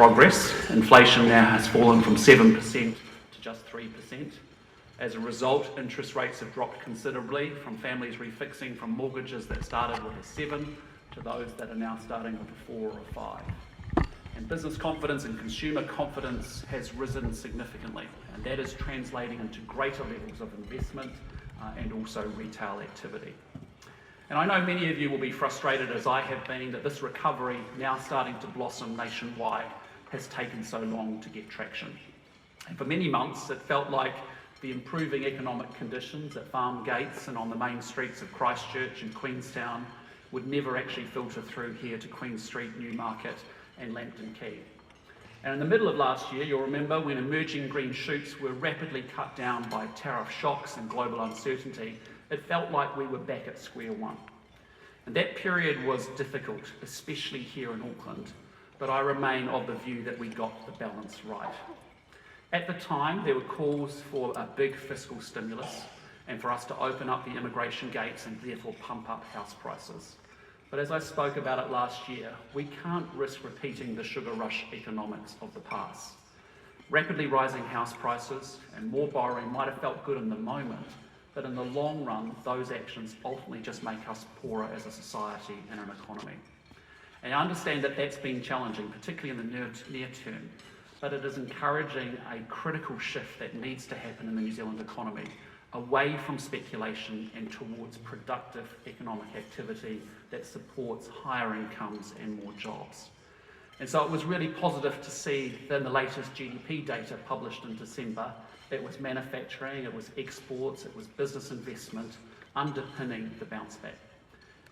progress. Inflation now has fallen from 7% to just 3%. As a result, interest rates have dropped considerably, from families refixing from mortgages that started with a 7 to those that are now starting with a 4 or a 5. And business confidence and consumer confidence has risen significantly, and that is translating into greater levels of investment and also retail activity. And I know many of you will be frustrated, as I have been, that this recovery, now starting to blossom nationwide, has taken so long to get traction. And for many months, it felt like the improving economic conditions at farm gates and on the main streets of Christchurch and Queenstown would never actually filter through here to Queen Street, Newmarket and Lambton Quay. And in the middle of last year, you'll remember, when emerging green shoots were rapidly cut down by tariff shocks and global uncertainty, it felt like we were back at square one. And that period was difficult, especially here in Auckland, but I remain of the view that we got the balance right. At the time, there were calls for a big fiscal stimulus and for us to open up the immigration gates and therefore pump up house prices. But as I spoke about it last year, we can't risk repeating the sugar rush economics of the past. Rapidly rising house prices and more borrowing might have felt good in the moment, but in the long run, those actions ultimately just make us poorer as a society and an economy. And I understand that that's been challenging, particularly in the near term, but it is encouraging a critical shift that needs to happen in the New Zealand economy, away from speculation and towards productive economic activity that supports higher incomes and more jobs. And so it was really positive to see that in the latest GDP data published in December, it was manufacturing, it was exports, it was business investment underpinning the bounce back.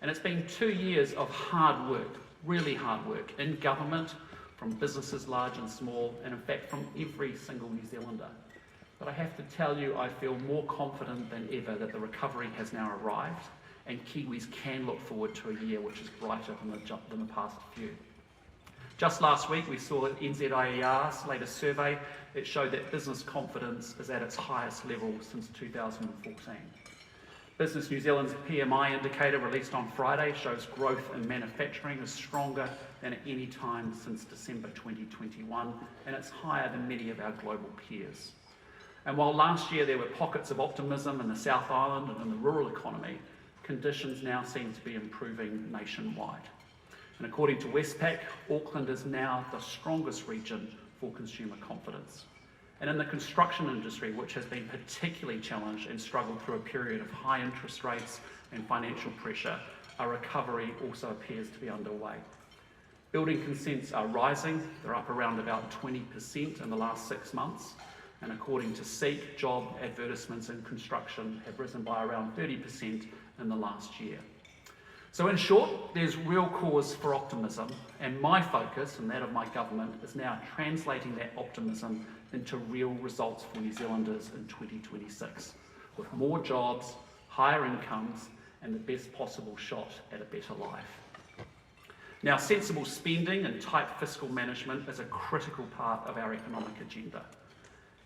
And it's been 2 years of hard work, really hard work, in government, from businesses large and small, and in fact from every single New Zealander. But I have to tell you, I feel more confident than ever that the recovery has now arrived, and Kiwis can look forward to a year which is brighter than the past few. Just last week, we saw that NZIER's latest survey. It showed that business confidence is at its highest level since 2014. Business New Zealand's PMI indicator, released on Friday, shows growth in manufacturing is stronger than at any time since December 2021, and it's higher than many of our global peers. And while last year there were pockets of optimism in the South Island and in the rural economy, conditions now seem to be improving nationwide. And according to Westpac, Auckland is now the strongest region for consumer confidence. And in the construction industry, which has been particularly challenged and struggled through a period of high interest rates and financial pressure, a recovery also appears to be underway. Building consents are rising. They're up around about 20% in the last 6 months. And according to SEEK, job advertisements in construction have risen by around 30% in the last year. So in short, there's real cause for optimism, and my focus, and that of my government, is now translating that optimism into real results for New Zealanders in 2026, with more jobs, higher incomes, and the best possible shot at a better life. Now, sensible spending and tight fiscal management is a critical part of our economic agenda.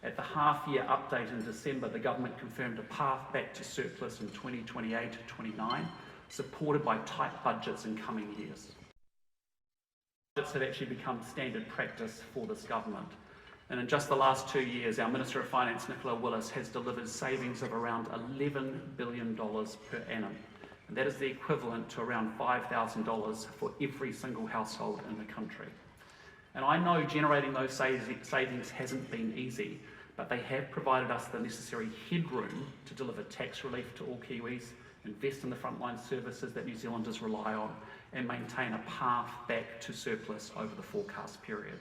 At the half-year update in December, the government confirmed a path back to surplus in 2028-29, supported by tight budgets in coming years. Budgets have actually become standard practice for this government. And in just the last 2 years, our Minister of Finance, Nicola Willis, has delivered savings of around $11 billion per annum. And that is the equivalent to around $5,000 for every single household in the country. And I know generating those savings hasn't been easy, but they have provided us the necessary headroom to deliver tax relief to all Kiwis, invest in the frontline services that New Zealanders rely on, and maintain a path back to surplus over the forecast period.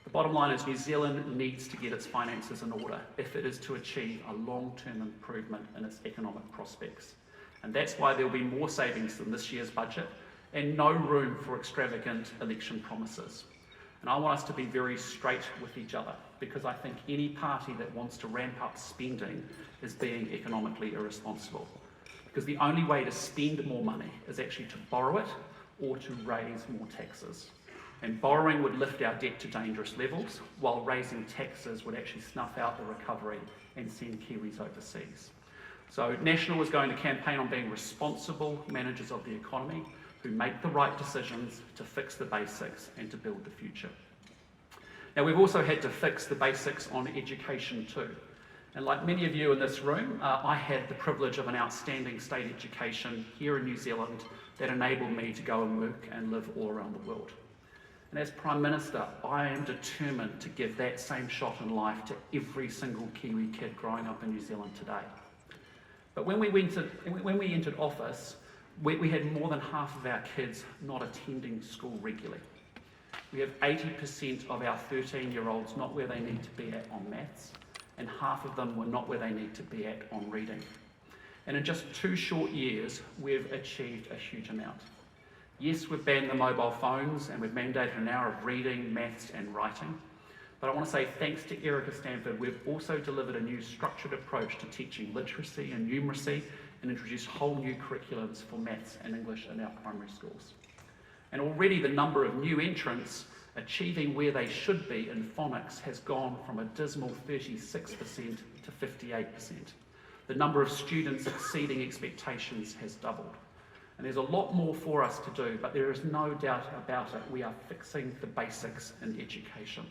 The bottom line is New Zealand needs to get its finances in order if it is to achieve a long-term improvement in its economic prospects. And that's why there will be more savings in this year's budget and no room for extravagant election promises. And I want us to be very straight with each other, because I think any party that wants to ramp up spending is being economically irresponsible. Because the only way to spend more money is actually to borrow it or to raise more taxes. And borrowing would lift our debt to dangerous levels, while raising taxes would actually snuff out the recovery and send Kiwis overseas. So National is going to campaign on being responsible managers of the economy who make the right decisions to fix the basics and to build the future. Now, we've also had to fix the basics on education too. And like many of you in this room, I had the privilege of an outstanding state education here in New Zealand that enabled me to go and work and live all around the world. And as Prime Minister, I am determined to give that same shot in life to every single Kiwi kid growing up in New Zealand today. But when we entered office, we had more than half of our kids not attending school regularly. We have 80% of our 13-year-olds not where they need to be at on maths, and half of them were not where they need to be at on reading. And in just 2 short years, we've achieved a huge amount. Yes, we've banned the mobile phones and we've mandated an hour of reading, maths and writing. But I want to say thanks to Erica Stanford, we've also delivered a new structured approach to teaching literacy and numeracy and introduced whole new curriculums for maths and English in our primary schools. And already the number of new entrants achieving where they should be in phonics has gone from a dismal 36% to 58%. The number of students exceeding expectations has doubled. And there's a lot more for us to do, but there is no doubt about it, we are fixing the basics in education.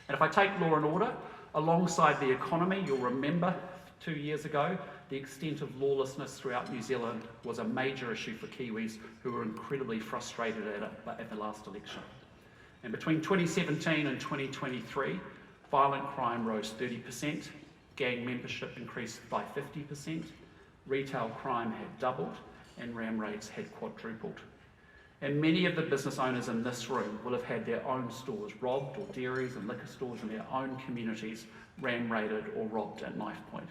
And if I take law and order, alongside the economy, you'll remember 2 years ago, the extent of lawlessness throughout New Zealand was a major issue for Kiwis who were incredibly frustrated at the last election. And between 2017 and 2023, violent crime rose 30%, gang membership increased by 50%, retail crime had doubled, and ram rates had quadrupled. And many of the business owners in this room will have had their own stores robbed, or dairies and liquor stores in their own communities ram raided or robbed at knife point.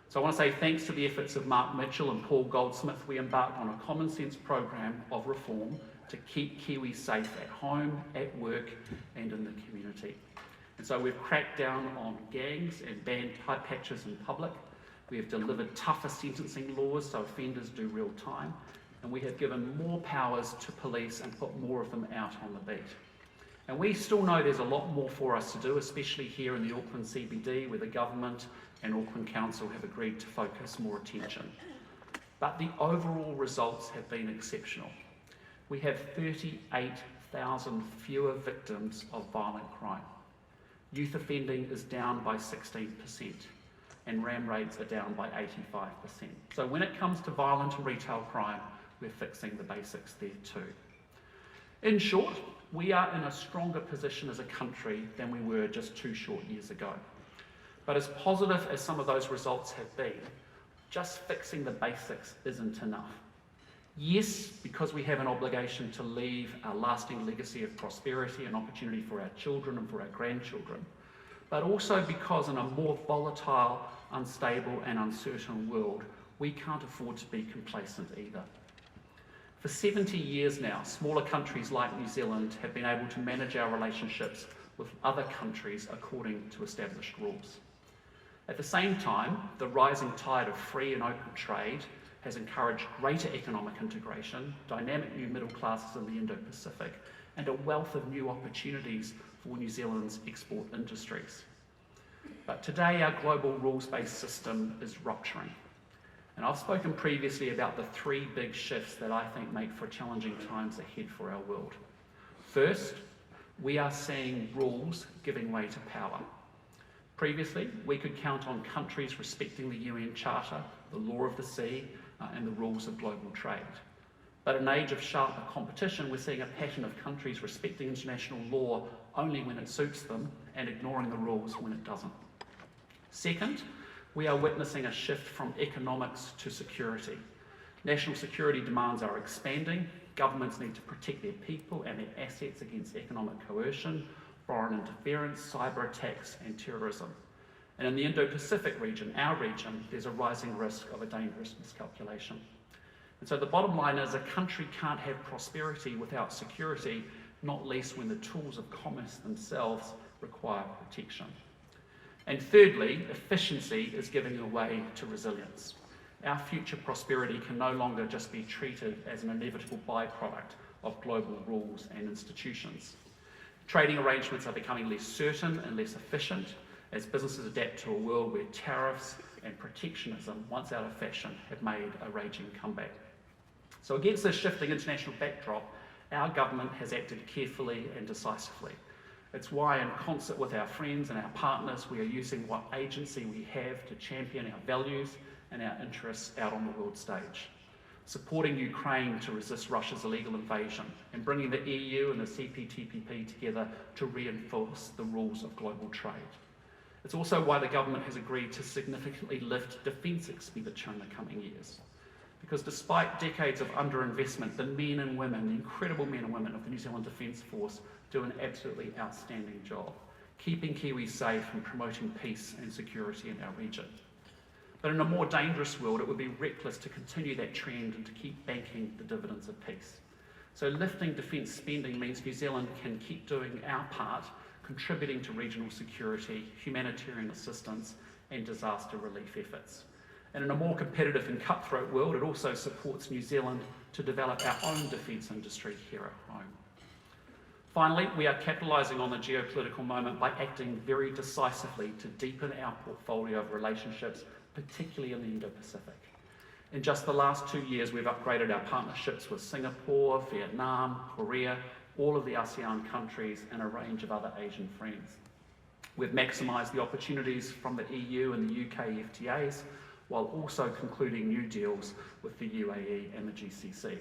So I want to say thanks to the efforts of Mark Mitchell and Paul Goldsmith, we embarked on a common sense program of reform to keep Kiwis safe at home, at work and in the community. And so we've cracked down on gangs and banned pipe patches in public. We have delivered tougher sentencing laws so offenders do real time. And we have given more powers to police and put more of them out on the beat. And we still know there's a lot more for us to do, especially here in the Auckland CBD, where the government and Auckland Council have agreed to focus more attention. But the overall results have been exceptional. We have 38,000 fewer victims of violent crime. Youth offending is down by 16%, and ram rates are down by 85%. So when it comes to violent and retail crime, we're fixing the basics there too. In short, we are in a stronger position as a country than we were just 2 short years ago. But as positive as some of those results have been, just fixing the basics isn't enough. Yes, because we have an obligation to leave a lasting legacy of prosperity and opportunity for our children and for our grandchildren, but also because in a more volatile, unstable and uncertain world, we can't afford to be complacent either. For 70 years now, smaller countries like New Zealand have been able to manage our relationships with other countries according to established rules. At the same time, the rising tide of free and open trade has encouraged greater economic integration, dynamic new middle classes in the Indo-Pacific, and a wealth of new opportunities for New Zealand's export industries. But today, our global rules-based system is rupturing. And I've spoken previously about the 3 big shifts that I think make for challenging times ahead for our world. First, we are seeing rules giving way to power. Previously, we could count on countries respecting the UN Charter, the law of the sea, and the rules of global trade. But in an age of sharper competition, we're seeing a pattern of countries respecting international law only when it suits them and ignoring the rules when it doesn't. Second, we are witnessing a shift from economics to security. National security demands are expanding. Governments need to protect their people and their assets against economic coercion, foreign interference, cyber attacks and terrorism. And in the Indo-Pacific region, our region, there's a rising risk of a dangerous miscalculation. And so the bottom line is a country can't have prosperity without security, not least when the tools of commerce themselves require protection. And thirdly, efficiency is giving way to resilience. Our future prosperity can no longer just be treated as an inevitable byproduct of global rules and institutions. Trading arrangements are becoming less certain and less efficient as businesses adapt to a world where tariffs and protectionism, once out of fashion, have made a raging comeback. So against this shifting international backdrop, our government has acted carefully and decisively. It's why, in concert with our friends and our partners, we are using what agency we have to champion our values and our interests out on the world stage, supporting Ukraine to resist Russia's illegal invasion, and bringing the EU and the CPTPP together to reinforce the rules of global trade. It's also why the government has agreed to significantly lift defence expenditure in the coming years. Because despite decades of underinvestment, the men and women, the incredible men and women of the New Zealand Defence Force do an absolutely outstanding job, keeping Kiwis safe and promoting peace and security in our region. But in a more dangerous world, it would be reckless to continue that trend and to keep banking the dividends of peace. So lifting defence spending means New Zealand can keep doing our part, contributing to regional security, humanitarian assistance and disaster relief efforts. And in a more competitive and cutthroat world, it also supports New Zealand to develop our own defence industry here at home. Finally, we are capitalising on the geopolitical moment by acting very decisively to deepen our portfolio of relationships, particularly in the Indo-Pacific. In just the last 2 years, we've upgraded our partnerships with Singapore, Vietnam, Korea, all of the ASEAN countries, and a range of other Asian friends. We've maximised the opportunities from the EU and the UK FTAs, while also concluding new deals with the UAE and the GCC.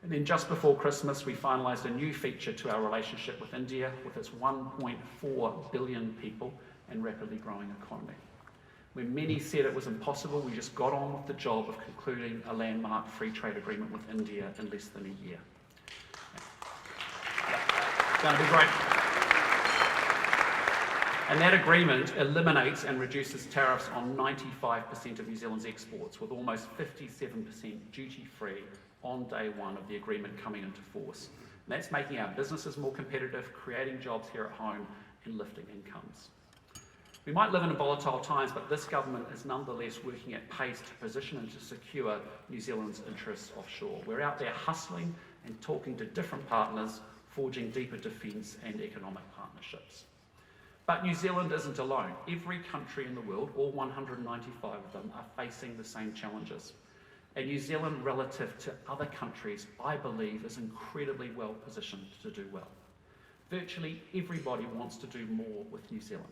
And then just before Christmas, we finalised a new feature to our relationship with India, with its 1.4 billion people and rapidly growing economy. When many said it was impossible, we just got on with the job of concluding a landmark free trade agreement with India in less than a year. It's going to be great. And that agreement eliminates and reduces tariffs on 95% of New Zealand's exports, with almost 57% duty-free on day one of the agreement coming into force. And that's making our businesses more competitive, creating jobs here at home, and lifting incomes. We might live in volatile times, but this government is nonetheless working at pace to position and to secure New Zealand's interests offshore. We're out there hustling and talking to different partners, forging deeper defence and economic partnerships. But New Zealand isn't alone. Every country in the world, all 195 of them, are facing the same challenges. And New Zealand, relative to other countries, I believe, is incredibly well positioned to do well. Virtually everybody wants to do more with New Zealand.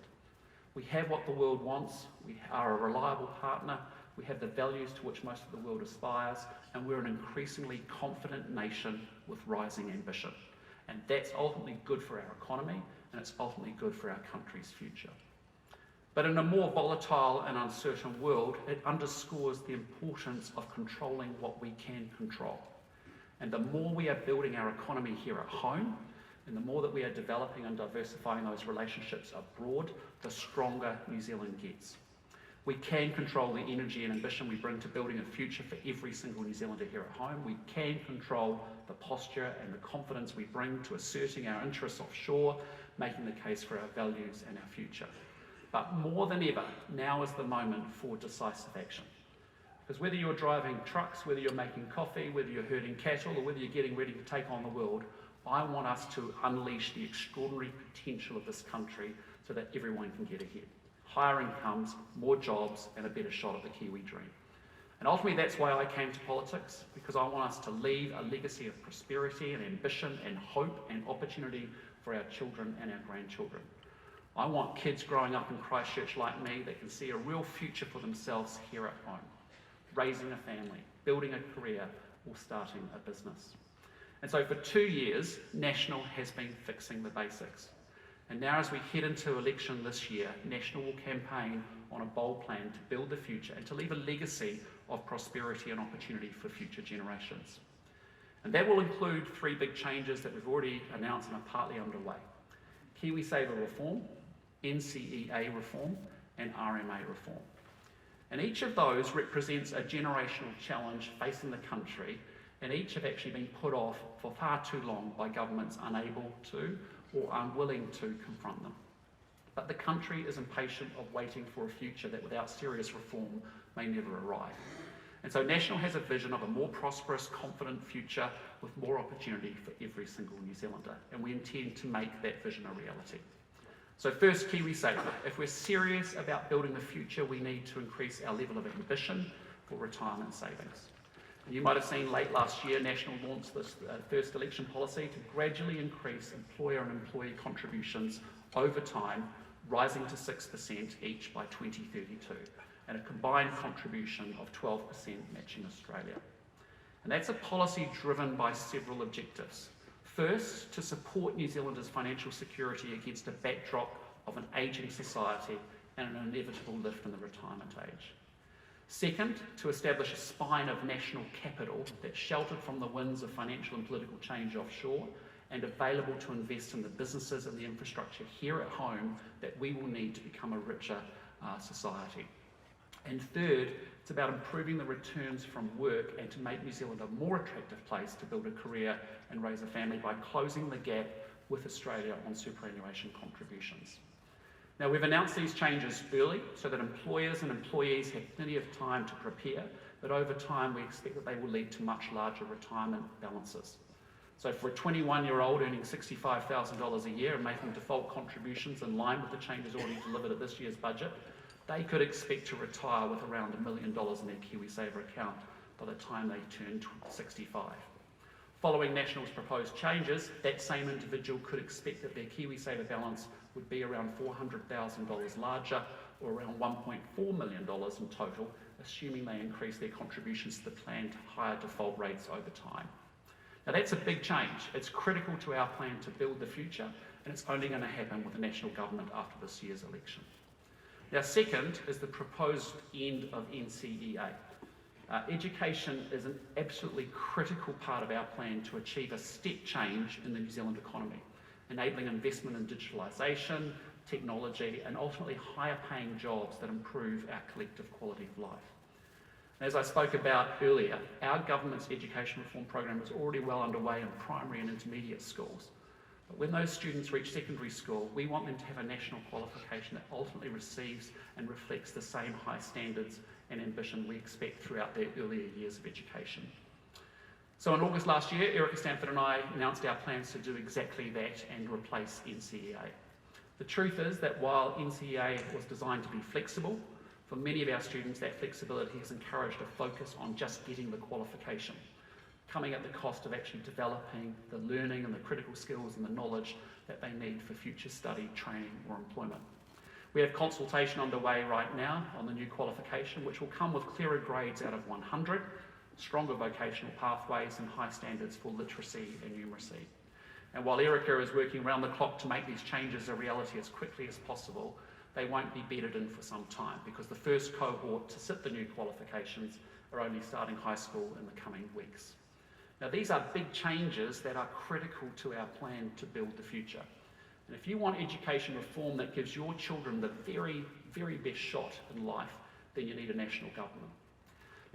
We have what the world wants, we are a reliable partner, we have the values to which most of the world aspires, and we're an increasingly confident nation with rising ambition. And that's ultimately good for our economy, and it's ultimately good for our country's future. But in a more volatile and uncertain world, it underscores the importance of controlling what we can control. And the more we are building our economy here at home, and the more that we are developing and diversifying those relationships abroad, the stronger New Zealand gets. We can control the energy and ambition we bring to building a future for every single New Zealander here at home. We can control the posture and the confidence we bring to asserting our interests offshore, making the case for our values and our future. But more than ever, now is the moment for decisive action. Because whether you're driving trucks, whether you're making coffee, whether you're herding cattle, or whether you're getting ready to take on the world, I want us to unleash the extraordinary potential of this country so that everyone can get ahead. Higher incomes, more jobs, and a better shot at the Kiwi dream. And ultimately, that's why I came to politics, because I want us to leave a legacy of prosperity and ambition and hope and opportunity for our children and our grandchildren. I want kids growing up in Christchurch like me that can see a real future for themselves here at home, raising a family, building a career, or starting a business. And so for 2 years, National has been fixing the basics. And now as we head into election this year, National will campaign on a bold plan to build the future and to leave a legacy of prosperity and opportunity for future generations. And that will include 3 big changes that we've already announced and are partly underway. KiwiSaver reform, NCEA reform, and RMA reform. And each of those represents a generational challenge facing the country, and each have actually been put off for far too long by governments unable to or unwilling to confront them. But the country is impatient of waiting for a future that without serious reform may never arrive. And so National has a vision of a more prosperous, confident future with more opportunity for every single New Zealander, and we intend to make that vision a reality. So first, KiwiSaver. If we're serious about building the future, we need to increase our level of ambition for retirement savings. And you might have seen late last year, National launched this first election policy to gradually increase employer and employee contributions over time, rising to 6% each by 2032, and a combined contribution of 12% matching Australia. And that's a policy driven by several objectives. First, to support New Zealanders' financial security against a backdrop of an ageing society and an inevitable lift in the retirement age. Second, to establish a spine of national capital that's sheltered from the winds of financial and political change offshore and available to invest in the businesses and the infrastructure here at home that we will need to become a richer society. And third, it's about improving the returns from work and to make New Zealand a more attractive place to build a career and raise a family by closing the gap with Australia on superannuation contributions. Now, we've announced these changes early so that employers and employees have plenty of time to prepare, but over time we expect that they will lead to much larger retirement balances. So for a 21-year-old earning $65,000 a year and making default contributions in line with the changes already delivered at this year's budget, they could expect to retire with around $1 million in their KiwiSaver account by the time they turn 65. Following National's proposed changes, that same individual could expect that their KiwiSaver balance would be around $400,000 larger, or around $1.4 million in total, assuming they increase their contributions to the plan to higher default rates over time. Now that's a big change. It's critical to our plan to build the future, and it's only going to happen with the National Government after this year's election. Now, second is the proposed end of NCEA. Education is an absolutely critical part of our plan to achieve a step change in the New Zealand economy, enabling investment in digitalisation, technology, and ultimately higher paying jobs that improve our collective quality of life. And as I spoke about earlier, our government's education reform program is already well underway in primary and intermediate schools. But when those students reach secondary school, we want them to have a national qualification that ultimately receives and reflects the same high standards and ambition we expect throughout their earlier years of education. So in August last year, Erica Stanford and I announced our plans to do exactly that and replace NCEA. The truth is that while NCEA was designed to be flexible, for many of our students that flexibility has encouraged a focus on just getting the qualification, coming at the cost of actually developing the learning and the critical skills and the knowledge that they need for future study, training or employment. We have consultation underway right now on the new qualification, which will come with clearer grades out of 100, stronger vocational pathways and high standards for literacy and numeracy. And while Erica is working around the clock to make these changes a reality as quickly as possible, they won't be bedded in for some time because the first cohort to sit the new qualifications are only starting high school in the coming weeks. Now, these are big changes that are critical to our plan to build the future. And if you want education reform that gives your children the very, very best shot in life, then you need a national government.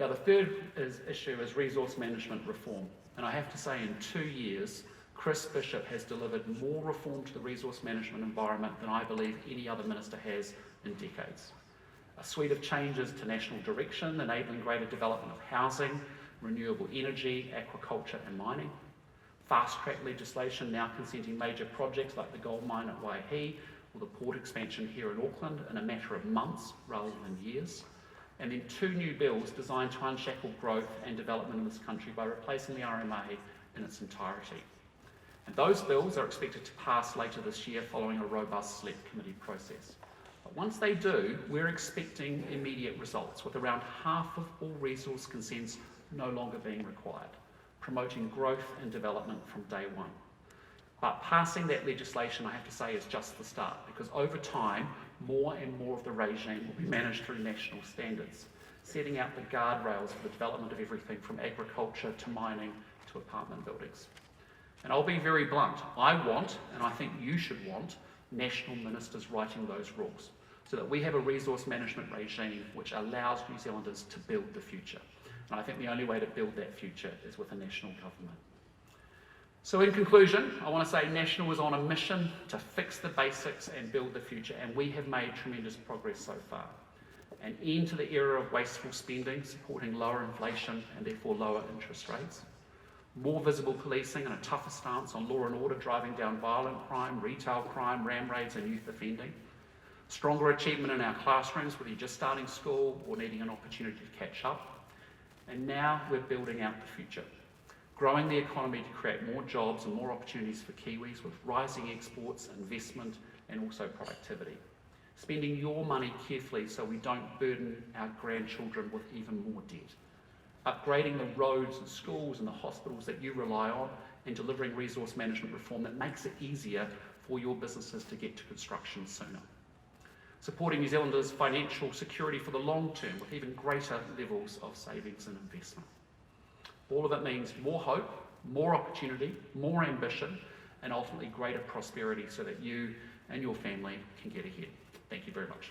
Now, the third issue is resource management reform. And I have to say, in 2 years, Chris Bishop has delivered more reform to the resource management environment than I believe any other minister has in decades. A suite of changes to national direction, enabling greater development of housing, renewable energy, aquaculture and mining. Fast-track legislation now consenting major projects like the gold mine at Waihi or the port expansion here in Auckland in a matter of months rather than years. And then 2 new bills designed to unshackle growth and development in this country by replacing the RMA in its entirety. And those bills are expected to pass later this year following a robust select committee process. But once they do, we're expecting immediate results, with around half of all resource consents no longer being required, promoting growth and development from day one. But passing that legislation, I have to say, is just the start, because over time, more and more of the regime will be managed through national standards, setting out the guardrails for the development of everything from agriculture to mining to apartment buildings. And I'll be very blunt. I want, and I think you should want, national ministers writing those rules so that we have a resource management regime which allows New Zealanders to build the future. And I think the only way to build that future is with a national government. So in conclusion, I want to say National is on a mission to fix the basics and build the future, and we have made tremendous progress so far. An end to the era of wasteful spending, supporting lower inflation and therefore lower interest rates. More visible policing and a tougher stance on law and order, driving down violent crime, retail crime, ram raids and youth offending. Stronger achievement in our classrooms, whether you're just starting school or needing an opportunity to catch up. And now we're building out the future, growing the economy to create more jobs and more opportunities for Kiwis with rising exports, investment and also productivity. Spending your money carefully so we don't burden our grandchildren with even more debt. Upgrading the roads and schools and the hospitals that you rely on, and delivering resource management reform that makes it easier for your businesses to get to construction sooner. Supporting New Zealanders' financial security for the long term with even greater levels of savings and investment. All of it means more hope, more opportunity, more ambition, and ultimately greater prosperity so that you and your family can get ahead. Thank you very much.